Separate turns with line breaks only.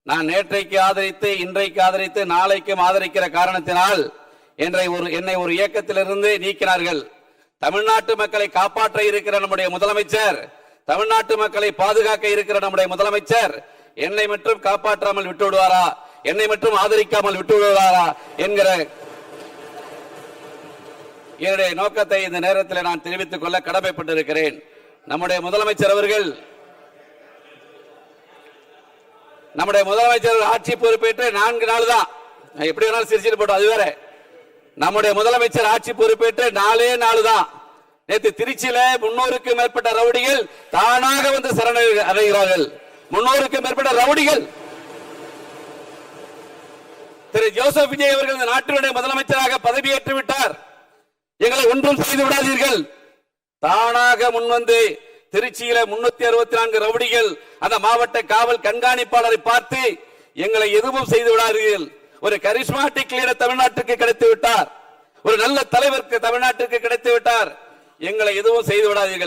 நான் நேற்றைக்கு ஆதரித்து இன்றைக்கு ஆதரித்து நாளைக்கும் ஆதரிக்கிற காரணத்தினால் என்னை ஒரு இயக்கத்திலிருந்து நீக்கினார்கள். தமிழ்நாட்டு மக்களை காப்பாற்ற இருக்கிற நம்முடைய முதலமைச்சர், தமிழ்நாட்டு மக்களை பாதுகாக்க இருக்கிற நம்முடைய முதலமைச்சர் என்னை மட்டும் காப்பாற்றாமல் விட்டு விடுவாரா, என்னை மட்டும் ஆதரிக்காமல் விட்டு விடுவாரா என்கிற என்னுடைய நோக்கத்தை இந்த நேரத்தில் நான் தெரிவித்துக் கொள்ள கடமைப்பட்டிருக்கிறேன். நம்முடைய முதலமைச்சர் ஆட்சி பொறுப்பேற்று 4 நாள் தான். எப்படி வேணாலும் சிரிச்சிட்டு போட்டோம், அது வேற. நம்முடைய முதலமைச்சர் ஆட்சி பொறுப்பேற்று 4 நாள் தான். நேற்று திருச்சியில 300க்கும் மேற்பட்ட ரவுடிகள் தானாக வந்து சரணடைகிறார்கள். 300க்கும் மேற்பட்ட ரவுடிகள். திரு ஜோசப் விஜய் அவர்கள் இந்த நாட்டினுடைய முதலமைச்சராக பதவியேற்று விட்டார். எங்களை ஒன்றும் செய்து விடாதீர்கள். தானாக முன்வந்து திருச்சியில 364 ரவுடிகள் அந்த மாவட்ட காவல் கண்காணிப்பாளரை பார்த்து எங்களை எதுவும் செய்து விடாதீர்கள். ஒரு கரிஸ்மாட்டிக் லீடர் தமிழ்நாட்டுக்கு கிடைத்து விட்டார், ஒரு நல்ல தலைவருக்கு தமிழ்நாட்டுக்கு கிடைத்து விட்டார், எங்களை எதுவும் செய்து விடாதீர்கள்.